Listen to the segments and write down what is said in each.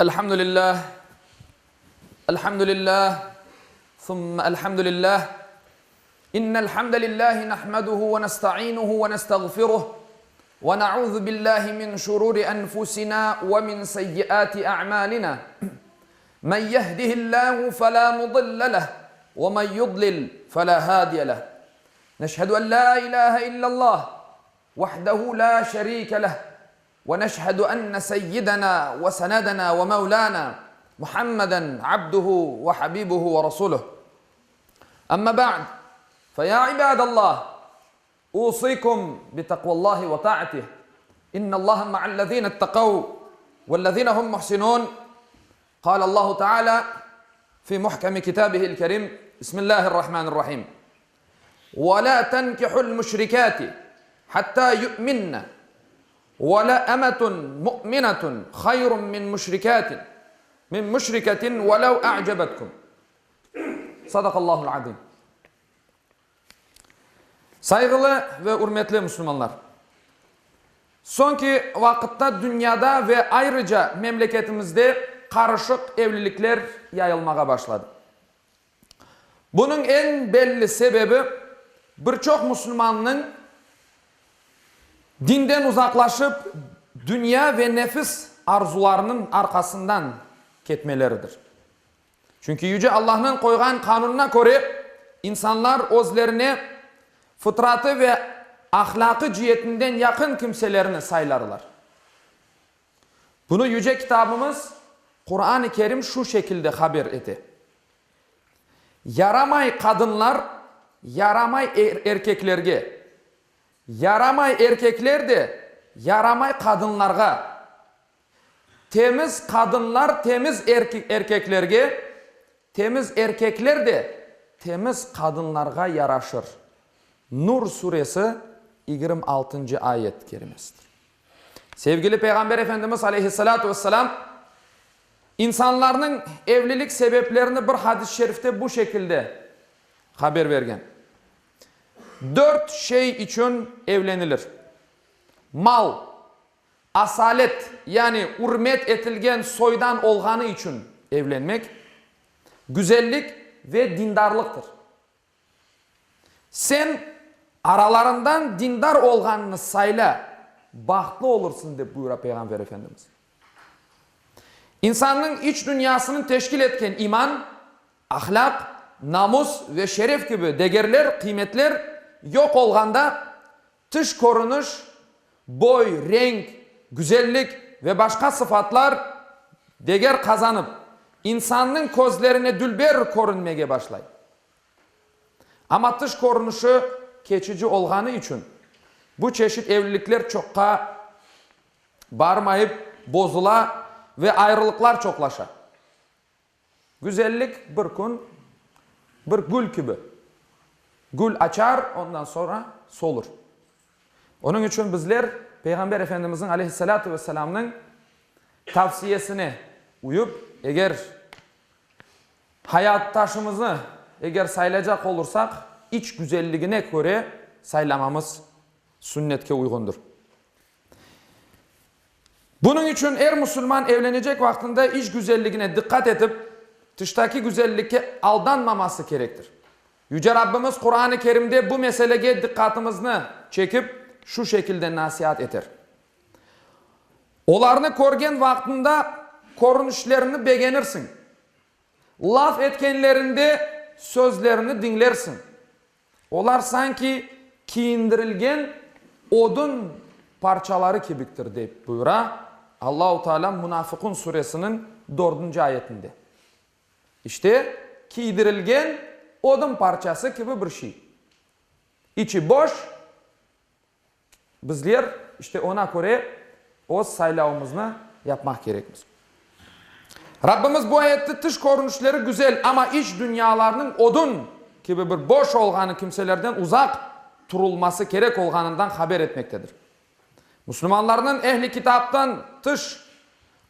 Elhamdülillah, elhamdülillah, thumma elhamdülillah. İnnel hamdelellahi nahmaduhu ve nesta'inuhu ve nestağfiruh ve na'udzu billahi min şururi enfusina ve min seyyiati a'malina. Men yehdihillahu fela mudille leh ve men yudlil fela hadiye leh. Neşhedü en la ilahe illallah vahdehu la şerike leh. ونشهد أن سيدنا وسندنا ومولانا محمدا عبده وحبيبه ورسوله أما بعد فيا عباد الله أوصيكم بتقوى الله وطاعته إن الله مع الذين اتقوا والذين هم محسنون قال الله تعالى في محكم كتابه الكريم بسم الله الرحمن الرحيم ولا تنكحوا المشركات حتى يؤمنن ولا أمة مؤمنة خير من مشركة ولو أعجبتكم صدق Allahul azim. Saygılı ve hürmetli Müslümanlar. Sonki vakitte dünyada ve ayrıca memleketimizde karışık evlilikler yayılmaya başladı. Bunun en belli sebebi birçok Müslümanın dinden uzaklaşıp dünya ve nefis arzularının arkasından ketmeleridir. Çünkü Yüce Allah'ın koygan kanununa göre insanlar özlerine fıtratı ve ahlakı cihetinden yakın kimselerini saylarlar. Bunu Yüce kitabımız Kur'an-ı Kerim şu şekilde haber etti. Yaramay kadınlar, yaramay erkeklerge, yaramay erkekler de yaramay kadınlarga, temiz kadınlar temiz erkeklerge, temiz erkekler de temiz kadınlarga yaraşır. Nur suresi 26. ayet kerimesidir. Sevgili Peygamber Efendimiz Aleyhisselatü Vesselam insanların evlilik sebeplerini bir hadis-i şerifte bu şekilde haber vergen. 4 şey için evlenilir. Mal, asalet yani hürmet etilgen soydan olganı için evlenmek, güzellik ve dindarlıktır. Sen aralarından dindar olganını sayla, bahtlı olursun diye buyuruyor Peygamber Efendimiz. İnsanın iç dünyasını teşkil etken iman, ahlak, namus ve şeref gibi değerler, kıymetler yok olganda dış korunuş, boy, renk, güzellik ve başka sıfatlar değer kazanıp insanın gözlerine dülber korunmaya başlayır. Ama dış korunuşu geçici olganı için bu çeşit evlilikler çokka barmayıp bozula ve ayrılıklar çoklaşa. Güzellik bir gün bir gül gibi. Gül açar, ondan sonra solur. Onun için bizler Peygamber Efendimizin Aleyhisselatü Vesselam'ın tavsiyesine uyup eğer hayattaşımızı eğer sayılacak olursak iç güzelliğine göre saylamamız sünnetke uygundur. Bunun için her Müslüman evlenecek vaktinde iç güzelliğine dikkat edip dıştaki güzelliğe aldanmaması gerektir. Yüce Rabbimiz Kur'an-ı Kerim'de bu meseleye dikkatimizni çekip şu şekilde nasihat eder. Olarını korgen vaktinde korunuşlarını beğenirsin. Laf etkenlerinde sözlerini dinlersin. Olar sanki kiyindirilgen odun parçaları gibiktir deyip buyura Allah-u Teala Münafıkun suresinin 4. ayetinde. İşte giydirilgen odun parçası gibi bir şey. İçi boş. Bizler işte ona göre o saylavımızı yapmak gerekir. Rabbimiz bu ayette dış korunuşları güzel ama iç dünyalarının odun gibi bir boş olganı kimselerden uzak durulması gerek olganından haber etmektedir. Müslümanların ehli kitaptan dış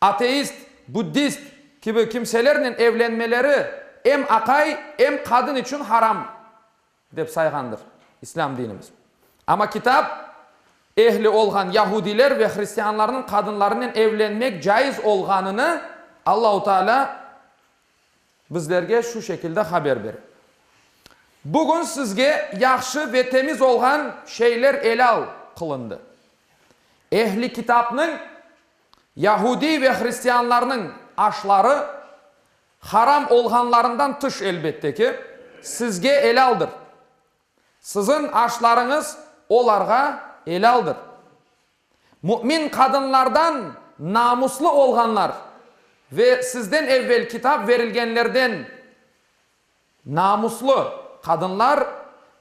ateist, Budist gibi kimselerinin evlenmeleri hem akay hem kadın için haram deyip saygandır İslam dinimiz. Ama kitap ehli olgan Yahudiler ve Hristiyanların kadınlarının evlenmek caiz olganını Allahu Teala bizlerge şu şekilde haber verir. Bugün sizge yaxşı ve temiz olan şeyler elal kılındı. Ehli kitapның, Yahudi ve Hristiyanlarının aşları haram olganlarından tış elbette ki sizge elaldır. Sizin aşlarınız olarga elaldır. Mümin kadınlardan namuslu olganlar ve sizden evvel kitap verilgenlerden namuslu kadınlar,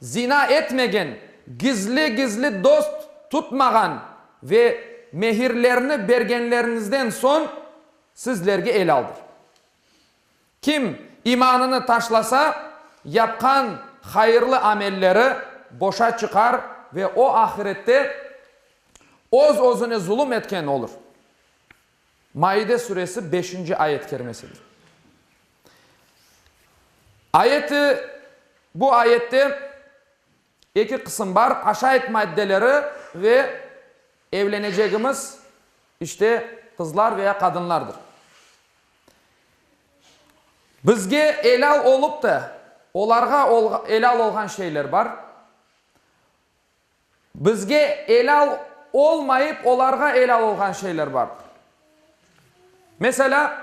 zina etmegen, gizli dost tutmagan ve mehirlerini bergenlerinizden son sizlerge elaldır. Kim imanını taşlasa yapkan hayırlı amelleri boşa çıkar ve o ahirette özüne zulüm etken olur. Maide suresi 5. ayet kerimesidir. Bu ayette iki kısım var. Aşağıt maddeleri ve evleneceğimiz işte kızlar veya kadınlardır. Bizge elal olup da olarga elal olgan şeyler var. Bizge elal olmayıp olarga elal olgan şeyler var. Mesela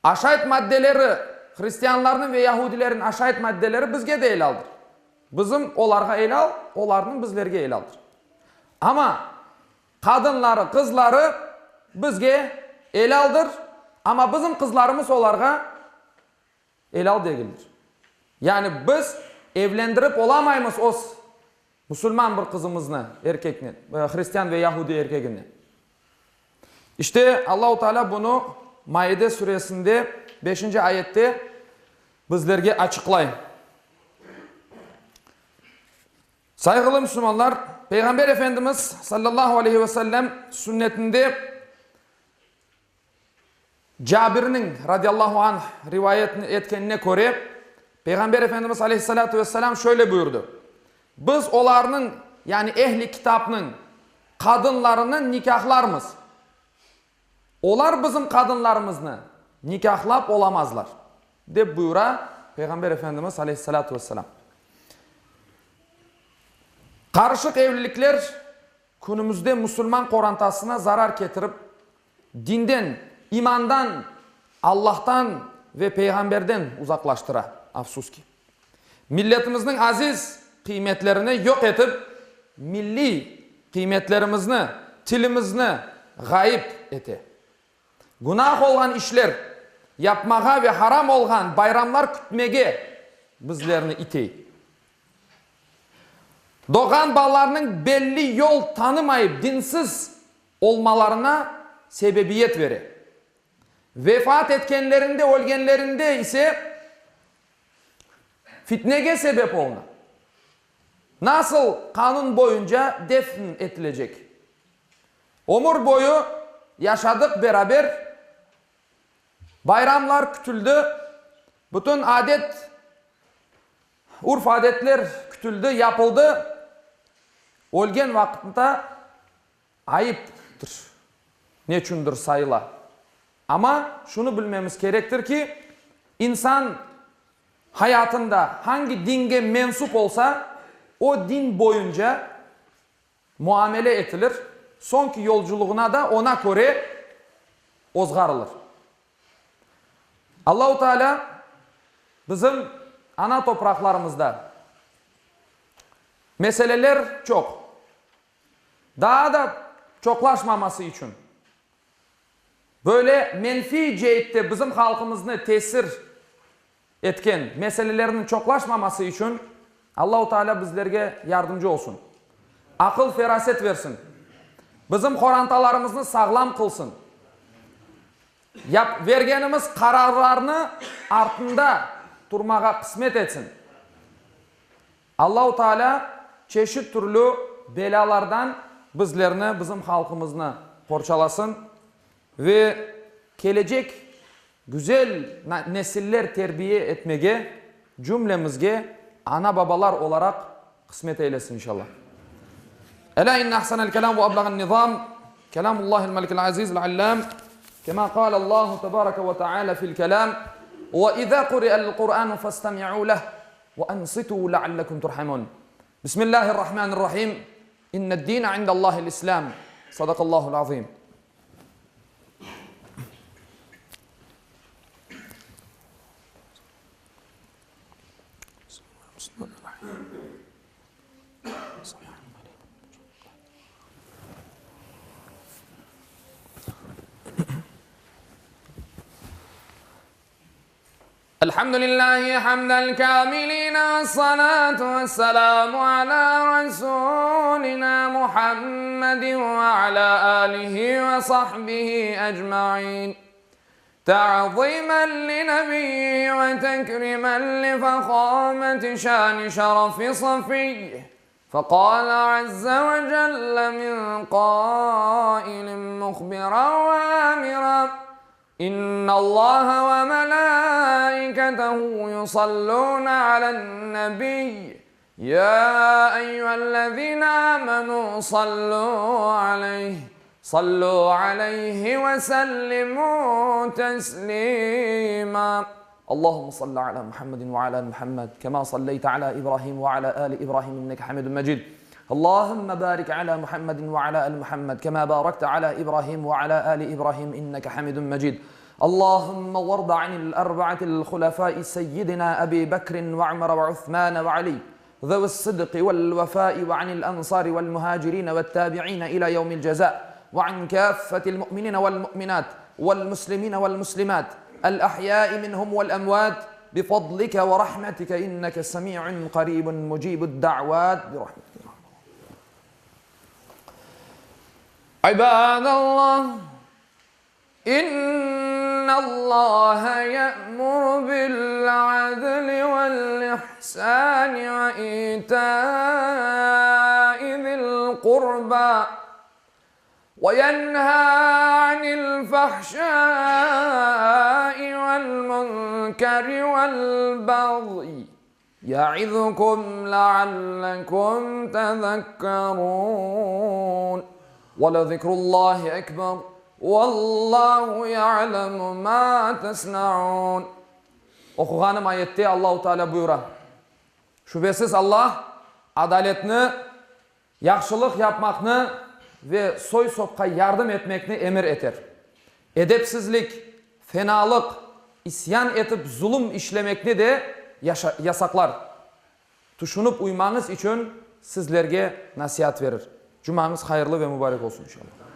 aşağıt maddeleri, Hristiyanların ve Yahudilerin aşağıt maddeleri bizge de elaldır. Bizim olarga elal, olarının bizlerge elaldır. Ama kadınları, kızları bizge elaldır. Ama bizim kızlarımız olarga elal değildir. Yani biz evlendirip olamayımız o Müslüman bir kızımızını, erkekini, Hristiyan ve Yahudi erkekini. İşte Allahu Teala bunu Maide suresinde 5. ayette bizlerge açıklayın. Saygılı Müslümanlar, Peygamber Efendimiz sallallahu aleyhi ve sellem sünnetinde Cabir'in radıyallahu anh rivayet etkenine göre Peygamber Efendimiz aleyhissalatu vesselam şöyle buyurdu. Biz olarının yani ehli kitapının kadınlarını nikahlarmız. Olar bizim kadınlarımızı nikahlap olamazlar. De buyura Peygamber Efendimiz aleyhissalatu vesselam. Karışık evlilikler günümüzde Müslüman korantasına zarar getirip dinden, imandan, Allah'tan ve peygamberden uzaklaştıra afsus ki. Milletimizin aziz kıymetlerini yok edip milli kıymetlerimizni, tilimizni gayip ete. Günah olan işler yapmağa ve haram olgan bayramlar kütmege bizlerini iteyi. Doğan ballarının belli yol tanımayıp dinsiz olmalarına sebebiyet verir. Vefat etkenlerinde, ölgenlerinde ise fitnege sebep oluna. Nasıl kanun boyunca defn edilecek? Ömür boyu yaşadık beraber, bayramlar kütüldü, bütün adet, urf adetler kütüldü, yapıldı. Ölgen vakitte ayıptır. Neçündür sayıla. Ama şunu bilmemiz gerektir ki insan hayatında hangi dinge mensup olsa o din boyunca muamele edilir. Sonki yolculuğuna da ona göre ozgarılır. Allahu Teala bizim ana topraklarımızda meseleler çok. Daha da çoklaşmaması için böyle menfi cihette bizim halkımızı tesir etken meselelerinin çoklaşmaması için Allahu Teala bizlerge yardımcı olsun. Akıl feraset versin. Bizim korantalarımızı sağlam kılsın. Vergenimiz kararlarını ardında durmağa kısmet etsin. Allahu Teala çeşit türlü belalardan bizlerini, bizim halkımızı porçalasın ve gelecek güzel nesiller terbiye etmeye cümlemizge ana babalar olarak kısmet eylesin inşallah. Ela inne ahsanel kelam ve ablagan nizam kelamullahil melikil azizil allam كما قال الله تبارك وتعالى في الكلام: وإذا قرئ القرآن فاستمعوا له وأنصتوا لعلكم ترحمون. بسم الله الرحمن الرحيم. إن الدين عند الله الإسلام. صدق الله العظيم. الحمد لله حمد الكاملين، والصلاة والسلام على رسولنا محمد وعلى آله وصحبه أجمعين، تعظيما لنبيه وتكريما لفخامة شان شرف صفيه. فقال عز وجل من قائل مخبرا وآمرا: إن الله وملائكته يصلون على النبي يا أيها الذين آمنوا صلوا عليه وسلموا تسليما. اللهم صل على محمد وعلى آل محمد كما صليت على إبراهيم وعلى آل إبراهيم إنك حميد مجيد. اللهم بارك على محمد وعلى آل محمد كما باركت على إبراهيم وعلى آل إبراهيم إنك حميد مجيد. اللهم وارض عن الأربعة الخلفاء سيدنا أبي بكر وعمر وعثمان وعلي ذوي الصدق والوفاء، وعن الأنصار والمهاجرين والتابعين إلى يوم الجزاء، وعن كافة المؤمنين والمؤمنات والمسلمين والمسلمات الأحياء منهم والأموات بفضلك ورحمتك إنك سميع قريب مجيب الدعوات برحمتك. عباد الله، إن الله يأمر بالعدل والإحسان وإيتاء ذي القربى وينهى عن الفحشاء والمنكر والبغي يعظكم لعلكم تذكرون. ولذكر الله أكبر والله يعلم ما تصنعون. Okuğanım ayette Allahu Teala buyurar: Şüphesiz Allah adaletini, yaxşılık yapmakını ve soy sopka yardım etmekni emir eter. Edepsizlik, fenalık, isyan etip zulüm işlemekni de yasaklar. Tuşunup uymanız için sizlerge nasihat verir. Cumanız hayırlı ve mübarek olsun inşallah.